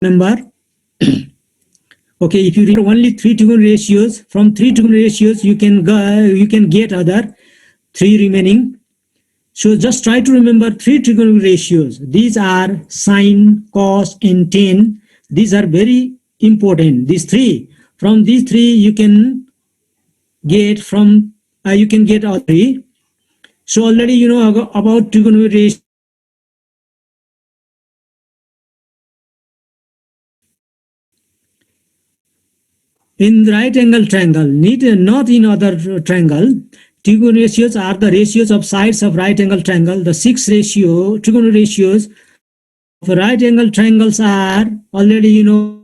number. Okay, if you read only 3 to 1 ratios, from 3 to 1 ratios you can get other 3 remaining. So just try to remember 3 trigonometric ratios. These are sine, cos, and tan. These are very important. These 3. From these 3 you can get all 3. So already you know about trigonometric ratios. In right angle triangle, not in other triangle, trigonometric ratios are the ratios of sides of right angle triangle. The 6 trigonometric ratios of right angle triangles are already you know.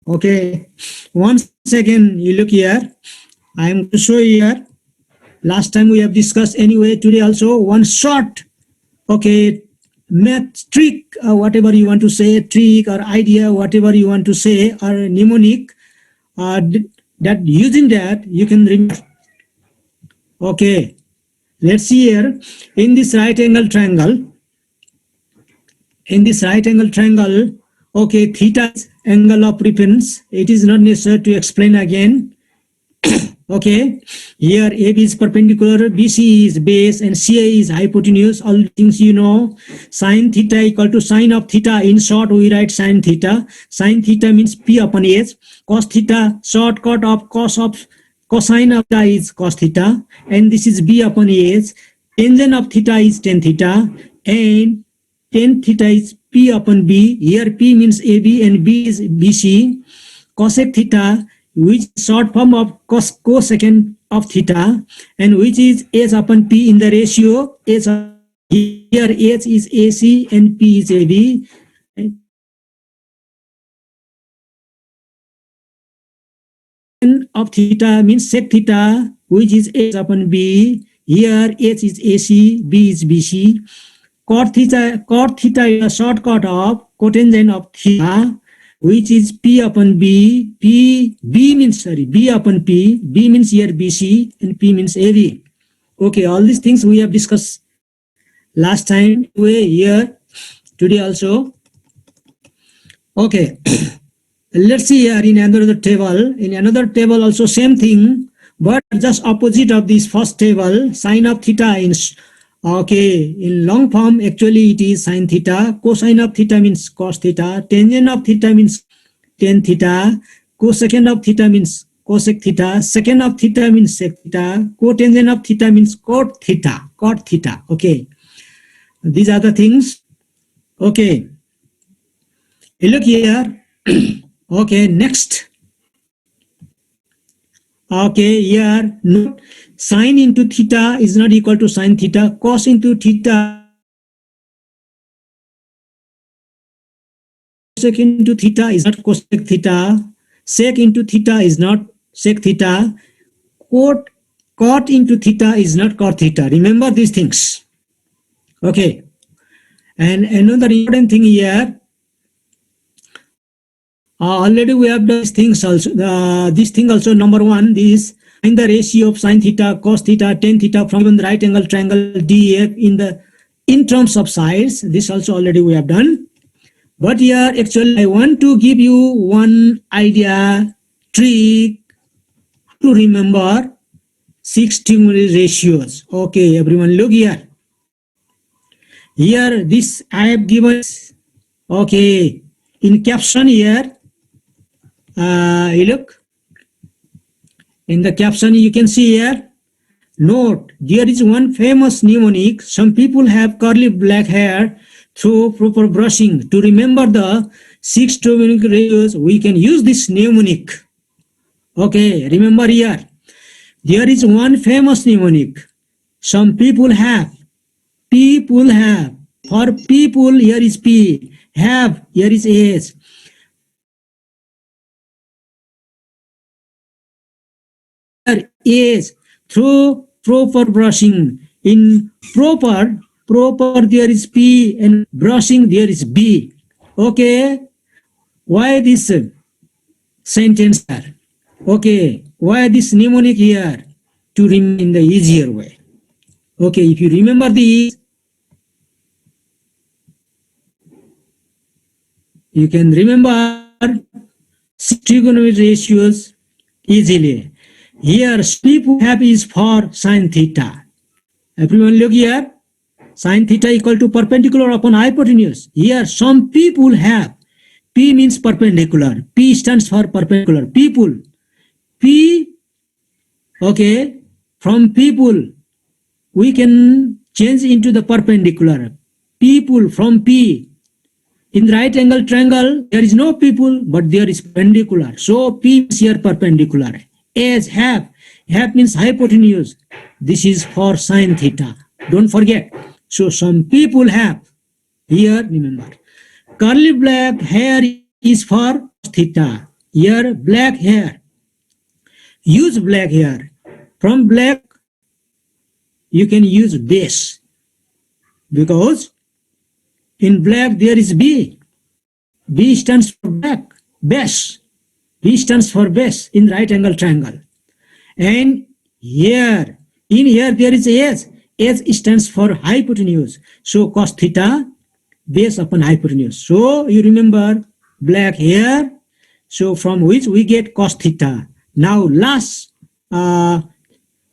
Okay, once again you look here. I am going to show you here. Last time we have discussed anyway. Today also one short, okay, math trick, whatever you want to say, trick or idea, whatever you want to say, or mnemonic, that using that you can remember. Okay, let's see here. In this right angle triangle, okay, theta is angle of reference. It is not necessary to explain again. Okay, here AB is perpendicular, BC is base, and CA is hypotenuse. All things you know. Sine theta equal to sine of theta. In short, we write sine theta. Sine theta means P upon H. Cos theta, shortcut of cosine of theta is cos theta, and this is B upon H. Tangent of theta is tan theta, and tan theta is P upon B. Here P means AB and B is BC. Cosec theta, which is short form of cosecant of theta, and which is H upon P in the ratio H. Here H is AC and P is AB. Of theta means sec theta, which is H upon B. Here H is AC, B is BC. Cot theta is a shortcut of cotangent of theta, which is P upon B. B upon P. B means here BC and P means AB. Okay, all these things we have discussed last time. Here today also. Okay, let's see here in another table. In another table also same thing, but just opposite of this first table. Sine of theta in long form actually it is sine theta. Cosine of theta means cos theta. Tangent of theta means tan theta. Cosecant of theta means cosec theta. Secant of theta means sec theta. Cotangent of theta means cot theta. Okay, these are the things. Okay, look here. Okay, next. Okay, here note sine into theta is not equal to sine theta. Cos into theta, cosec into theta is not cosec theta. Sec into theta is not sec theta. Cot into theta is not cot theta. Remember these things. Okay, and another important thing here. Already we have done these things also. This thing also, number 1, this find the ratio of sine theta, cos theta, tan theta from the right angle triangle DF in terms of sides. This also already we have done. But here actually I want to give you one idea, trick to remember 6 trigonometric ratios. Okay, everyone look here. Here this I have given, okay, in caption here. You look in the caption, you can see here. Note, there is one famous mnemonic. Some people have curly black hair through proper brushing. To remember the 6 trigonometric ratios, we can use this mnemonic. Okay, remember here. There is one famous mnemonic. Some people have. For people, here is P. Have, here is S. Is through proper brushing. In proper there is P, and brushing there is B. Okay, why this sentence here? Okay, why this mnemonic here? to remain in the easier way. Okay, if you remember these, you can remember trigonometric ratios easily. Here, people have is for sine theta. Everyone look here. Sine theta equal to perpendicular upon hypotenuse. Here, some people have. P means perpendicular. P stands for perpendicular. People. P, okay, from people, we can change into the perpendicular. People from P. In right angle triangle, there is no people, but there is perpendicular. So P is here perpendicular. As half. Half means hypotenuse. This is for sine theta. Don't forget. So some people have. Here, remember. Curly black hair is for theta. Here, black hair. Use black hair. From black, you can use base. Because in black there is B. B stands for black. Base. B stands for base in right angle triangle. And here, in here there is S. S stands for hypotenuse. So cos theta, base upon hypotenuse. So you remember black hair. So from which we get cos theta. Now last,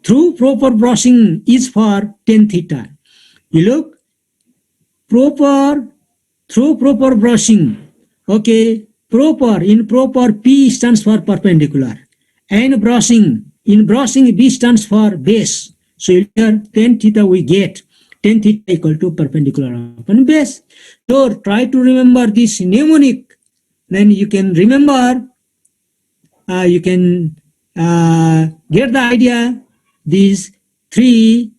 through proper brushing is for tan theta. You look, through proper brushing, okay, in proper P stands for perpendicular. And brushing, in brushing B stands for base. So here tan theta we get. Tan theta equal to perpendicular upon base. So try to remember this mnemonic. Then you can remember, you can get the idea, these three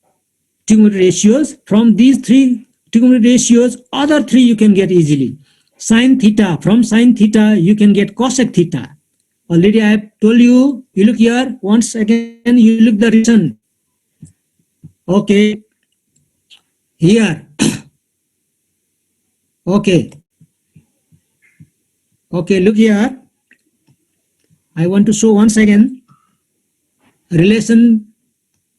trigonometric ratios. From these three trigonometric ratios, other three you can get easily. Sine theta, from sine theta you can get cosec theta. Already I have told you, you look here, once again you look the reason. Okay, here, okay, look here. I want to show once again relation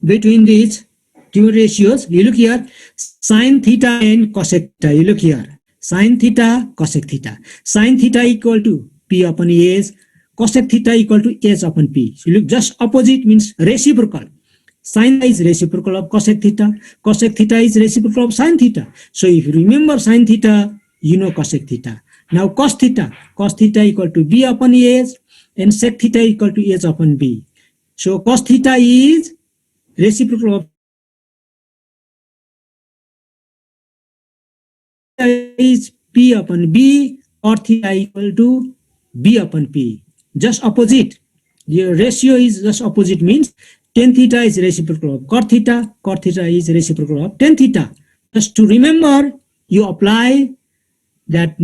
between these two ratios. You look here, sine theta and cosec theta. You look here, sine theta, cosec theta. Sine theta equal to P upon S, cosec theta equal to S upon P. So you look just opposite means reciprocal. Sine is reciprocal of cosec theta. Cosec theta is reciprocal of sine theta. So if you remember sine theta, you know cosec theta. Now cos theta equal to B upon S and sec theta equal to S upon B. So cos theta is reciprocal of is P upon B, or theta equal to B upon P. Just opposite. The ratio is just opposite, means tan theta is reciprocal of cot theta is reciprocal of tan theta. Just to remember, you apply that.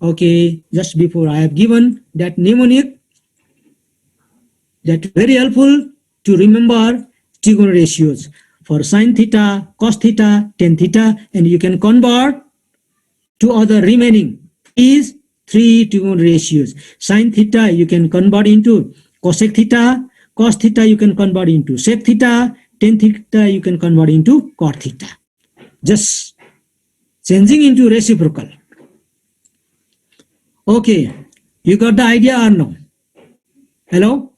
Okay, just before I have given that mnemonic, that very helpful to remember trigonometric ratios for sine theta, cos theta, tan theta, and you can convert to other remaining is three trigonometric ratios. Sine theta you can convert into cosec theta, cos theta you can convert into sec theta, tan theta you can convert into cot theta. Just changing into reciprocal. Okay, you got the idea or no? Hello?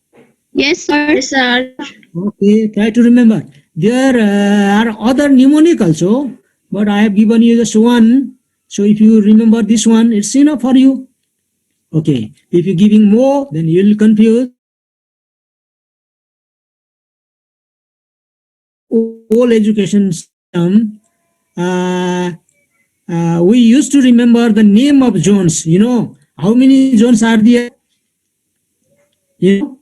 Yes, sir. Yes, sir. Okay, try to remember. There are other mnemonic also, but I have given you just one. So if you remember this one, it's enough for you. Okay, if you're giving more, then you'll confuse. All education system, we used to remember the name of zones. You know, how many zones are there? You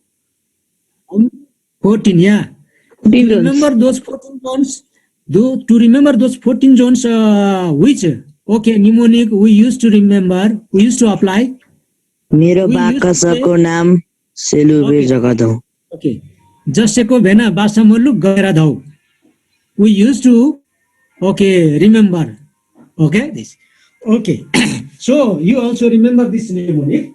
know, 14, yeah. To remember those 14 zones, to remember those 14 zones, which, okay, mnemonic we used to remember, we used to apply. मेरो बाकसको नाम सेलुबे जगधौ. Okay, जसको भेना बासा मुलुक गएर धौ. We used to, okay, remember. Okay, this. Okay, so you also remember this mnemonic.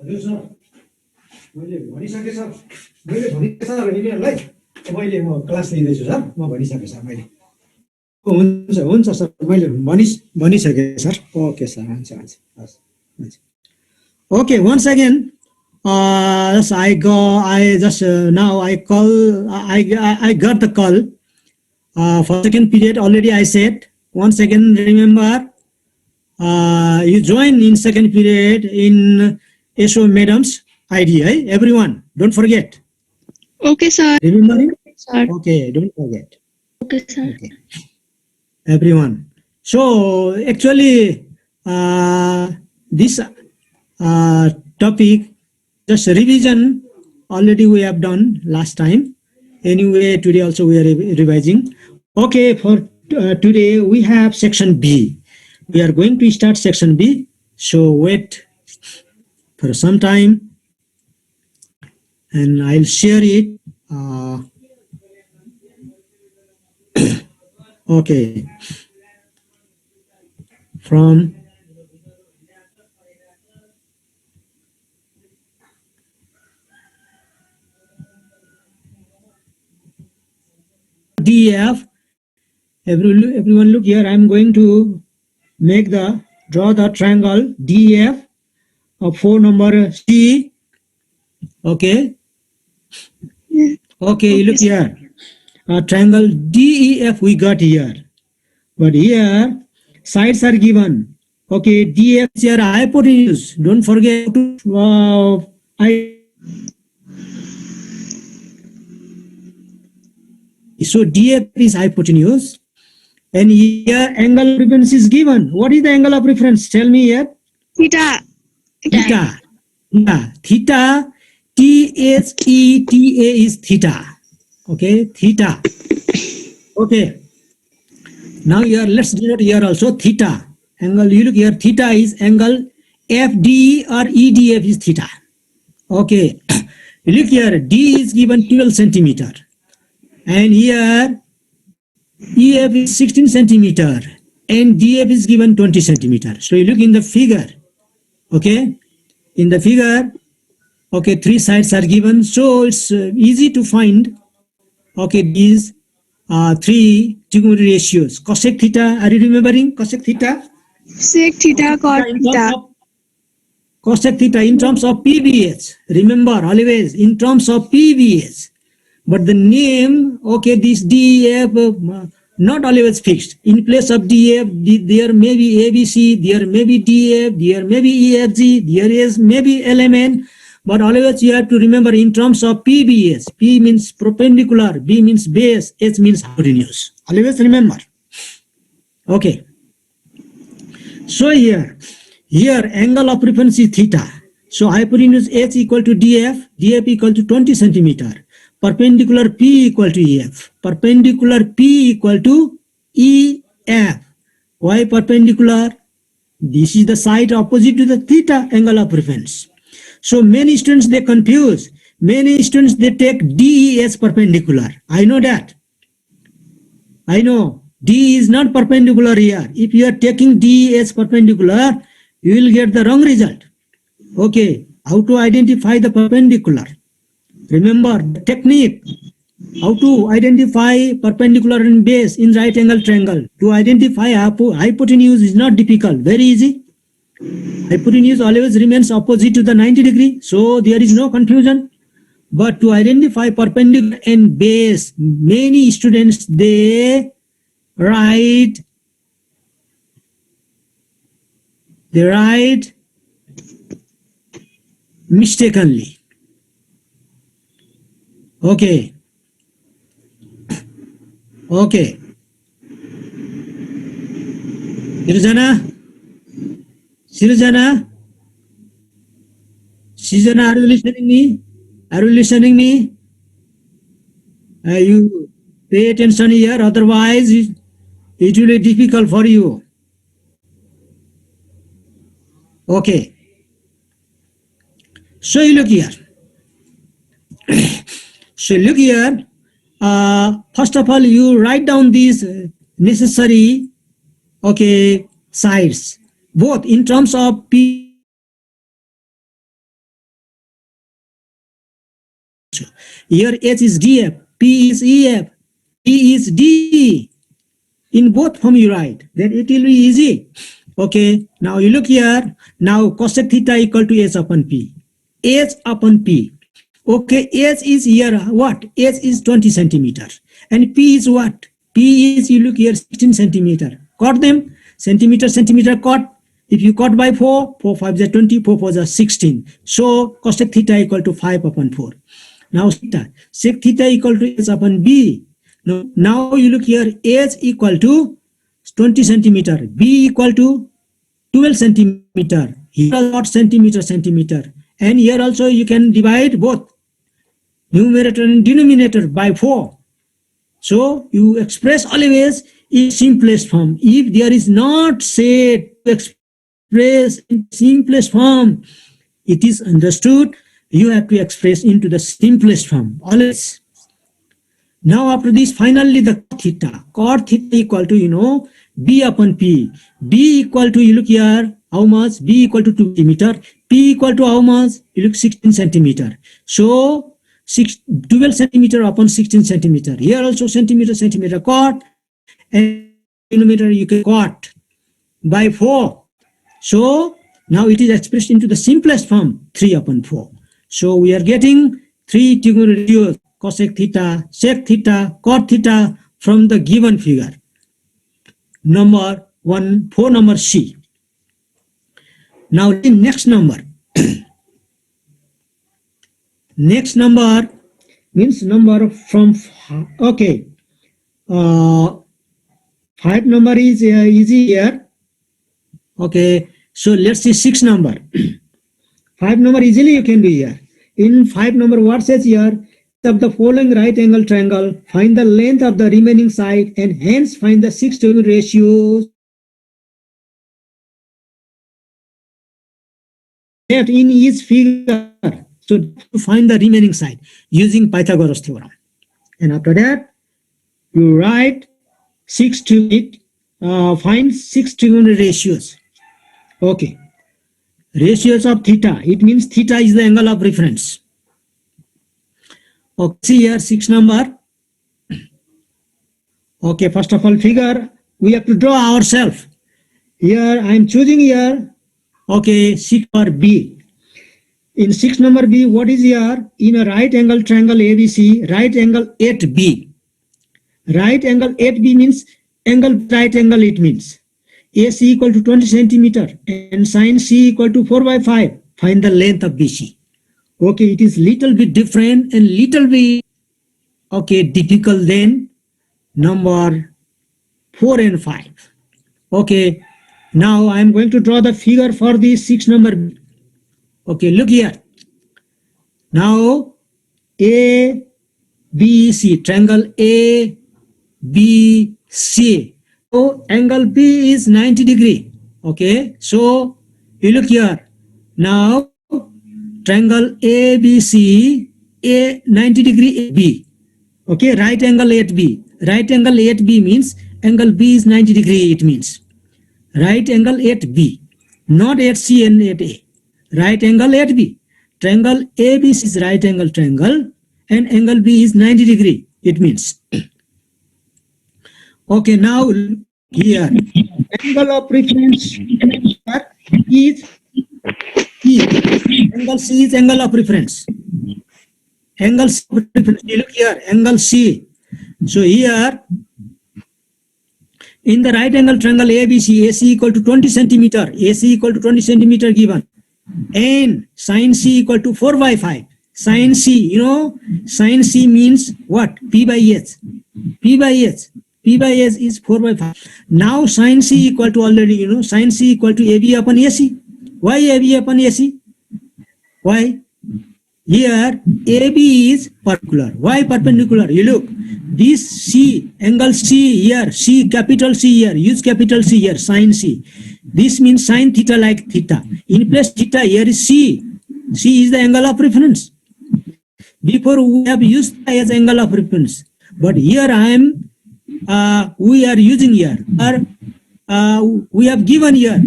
हजुर sir मैले भनिसकेँ sir मैले भनेको सर यिनीहरूलाई मैले म क्लास लिँदैछु सर म भनिसकेँ सर मैले हुन्छ हुन्छ सर मैले भनिसकेँ सर ओके सर हुन्छ हुन्छ हस् हुन्छ okay once again just I just now I call I got the call for second period already I said once again remember you join in second period in SO madam's ID everyone don't forget Okay, sir. remembering Sir. okay don't forget Okay, sir. okay everyone so actually this topic just revision already we have done last time anyway today also we are revising okay for today we have section B we are going to start section B so wait for some time and I'll share it okay from DF everyone look here I'm going to make the draw the triangle DF of 4 number C okay okay look here triangle DEF we got here but here sides are given okay DF is here hypotenuse don't forget to so DF is hypotenuse and here angle of reference is given. What is the angle of reference? Tell me here. Theta. Theta. Yeah, theta. Theta is theta. Okay, theta. Okay. Now here, let's denote here also theta. Angle, you look here, theta is angle FDE or EDF is theta. Okay. Look here, D is given 12 centimeter. And here, EF is 16 centimeter and DF is given 20 centimeter. So you look in the figure, okay? In the figure, okay, 3 sides are given. So it's easy to find, okay, these 3 trigonometry ratios. Cosec theta, are you remembering cosec theta? Sec theta, cot theta. Cosec theta in terms of PVH. Remember always in terms of PVH. But the name, okay, this DEF, not always fixed. In place of DEF, there may be ABC, there may be DEF, there may be EFG, there is maybe LMN, but always you have to remember in terms of PBS. P means perpendicular, B means base, H means hypotenuse. Always remember. Okay. So here angle of reference is theta. So hypotenuse H equal to DF, DF equal to 20 centimeter. Perpendicular P equal to EF. Perpendicular P equal to EF. Why perpendicular? This is the side opposite to the theta angle of reference. So many students they confuse. Many students they take DE as perpendicular. I know that. I know. D is not perpendicular here. If you are taking DE as perpendicular, you will get the wrong result. Okay. How to identify the perpendicular? Remember the technique, how to identify perpendicular and base in right angle triangle. To identify hypotenuse is not difficult, very easy. Hypotenuse always remains opposite to the 90 degree, so there is no confusion. But to identify perpendicular and base, many students they write mistakenly. Okay. Okay. Sirjana, are you listening me? Are you listening me? You pay attention here, otherwise it will be difficult for you. Okay. So you look here. So look here. First of all, you write down these necessary, okay, sides, both in terms of P Here H is DF, P is EF, E is D. In both form you write, then it will be easy. Okay, now you look here. Now cosec theta equal to H upon P. H upon P. Okay, H is here what? H is 20 centimeter. And P is what? P is, you look here, 16 centimeter. Cut them. Centimeter cut. If you cut by 4, 4 5 is 20, 4 4 is 16. So cosec theta equal to 5 upon 4. Now theta. Sec theta equal to H upon B. Now you look here, H equal to 20 centimeter, B equal to 12 centimeter. Here not centimeter. And here also you can divide both numerator and denominator by 4. So you express always in simplest form. If there is not said to express in simplest form, it is understood you have to express into the simplest form always. Now after this, finally the cot theta equal to, B upon P. B equal to, you look here, how much? B equal to 2 centimeter. P equal to how much? You look 16 centimeter. So 12 centimeter upon 16 centimeter. Here also centimeter cot, and denominator you can cot by 4. So now it is expressed into the simplest form, 3 upon 4. So we are getting 3 trigonometric cosec theta, sec theta, cot theta from the given figure. Number 1, 4 number C. Now the next number. Next number means number from, okay. 5 number is easy here. Okay, so let's see 6 number. 5 number easily you can do here. In 5 number, what says here? Of the following right angle triangle, find the length of the remaining side and hence find the 6 to 1 ratios left in each figure. So to find the remaining side using Pythagoras theorem. And after that, you write 6 to it, find 6 to 1 ratios. Okay. Ratios of theta. It means theta is the angle of reference. Okay, see here 6 number. Okay, first of all figure, we have to draw ourselves. Here I am choosing here, okay, 6 for B. In 6 number B, what is here? In a right angle triangle ABC, right angle at B. Right angle at B means angle right angle, it means AC equal to 20 centimeter and sin C equal to 4 by 5. Find the length of BC. Okay, it is little bit different and little bit, okay, difficult than number 4 and 5. Okay, now I am going to draw the figure for the 6 number. Okay, look here. Now A, B, C, triangle A, B, C. So angle B is 90 degree. Okay, so you look here. Now triangle ABC, A 90 degree AB. Okay, right angle at B. Right angle at B means angle B is 90 degree, it means. Right angle at B, not at C and at A. Right angle at B. Triangle ABC is right angle triangle and angle B is 90 degree, it means. Okay, now here, angle of reference is C. Angle C is angle of reference. Angle C of reference, you look here, angle C. So here, in the right angle triangle ABC, AC equal to 20 centimeter, AC equal to 20 centimeter given, and sin C equal to 4 by 5. Sin C, sin C means what? P by H. P by H. P by H is 4 by 5. Now sin C equal to already, sin C equal to AB upon AC. Why AB upon AC? Why? Here AB is perpendicular. Why perpendicular? You look, this C, angle C here, C, capital C here, use capital C here, sin C. This means sin theta like theta. In place theta, here is C. C is the angle of reference. Before we have used as angle of reference. But here we are using here, we have given here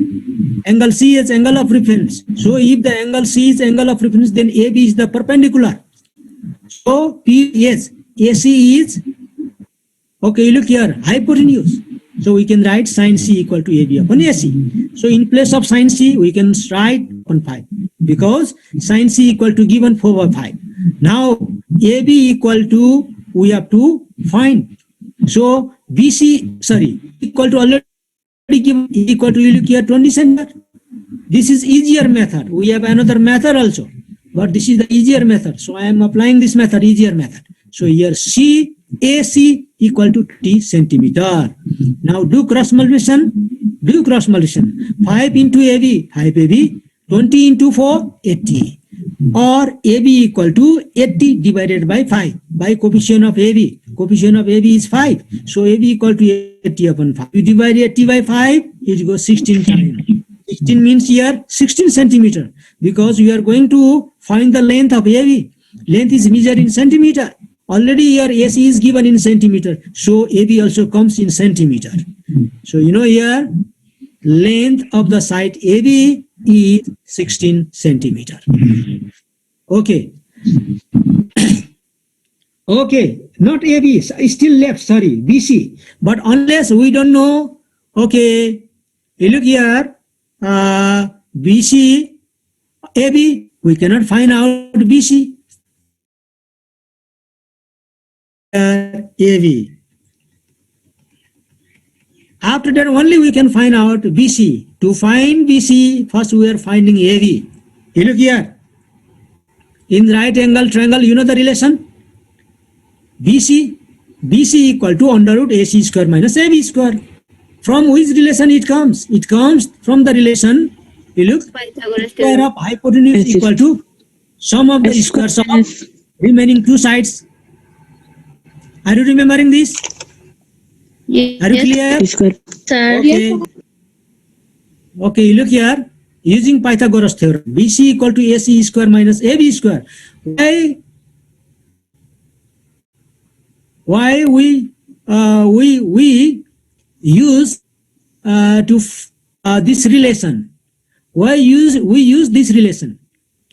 angle C is angle of reference. So if the angle C is angle of reference, then AB is the perpendicular. So So P, yes, AC is, okay, look here, hypotenuse. So we can write sin C equal to AB upon AC. So in place of sin C, we can write upon 5 because sin C equal to given 4 by 5. Now AB equal to, we have to find. So BC, sorry, equal to already given, equal to, you look here, 20 centimeter. This is easier method. We have another method also, but this is the easier method. So I am applying this method, easier method. So here C, AC equal to T centimeter. Now do cross multiplication. Do cross multiplication. 5 into AB, 5 AB, 20 into 4, 80. Or AB equal to 80 divided by 5 by coefficient of AB. Coefficient of AB is 5. So AB equal to 80 upon 5. You divide 80 by 5, it goes 16 times. 16 means here 16 centimeter because we are going to find the length of AB. Length is measured in centimeter. Already here AC is given in centimeter. So AB also comes in centimeter. So you know here length of the side AB is 16 centimeter. Okay. Okay, not AB, still left, sorry, BC. But unless we don't know, okay, you look here, BC, AB, we cannot find out BC. AB. After that only we can find out BC. To find BC, first we are finding AB. You look here. In right angle triangle, you know the relation? BC equal to under root AC square minus AB square. From which relation it comes? It comes from the relation, you look, square of hypotenuse equal to sum of the squares of remaining two sides. Are you remembering this? Are you clear? Square. Sir. Okay. Okay, you look here. Using Pythagoras theorem, BC equal to AC square minus AB square. Why we use this relation? Why we use this relation?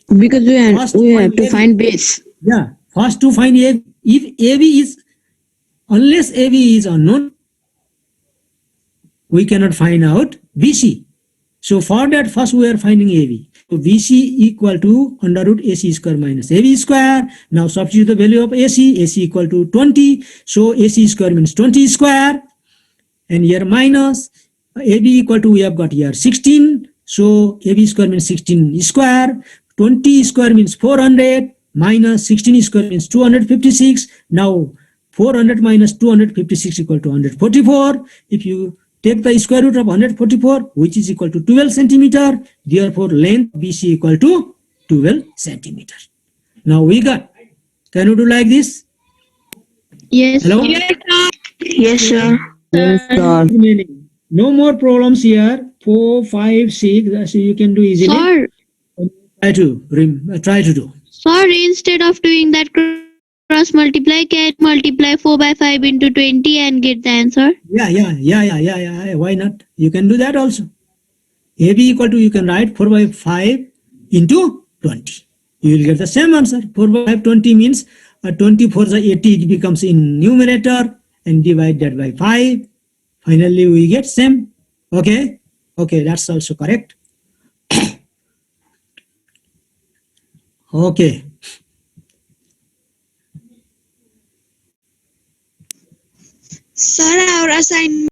Because First we find have to AB. find base. Yeah, first to find AB. If AB is, unless AB is unknown, we cannot find out BC. So for that, first we are finding AB. So BC equal to under root AC square minus AB square. Now substitute the value of AC. AC equal to 20. So AC square means 20 square. And here minus AB equal to, we have got here 16. So AB square means 16 square. 20 square means 400 minus 16 square means 256. Now 400 minus 256 equal to 144. If you take the square root of 144, which is equal to 12 centimeter, therefore length BC equal to 12 centimeter. Now we got, can you do like this? Yes. Hello? Yes, sir. Yes, sir. Remaining. No more problems here. 4, 5, 6. So you can do easily. Sir. Try to do. Sir, instead of doing that cross multiply, can multiply 4 by 5 into 20 and get the answer? Yeah. Why not? You can do that also. AB equal to, you can write 4 by 5 into 20. You will get the same answer. 4 by 5, 20 means 24 is 80, it becomes in numerator and divide that by 5. Finally, we get same. Okay, that's also correct. Okay. Sir, our assignment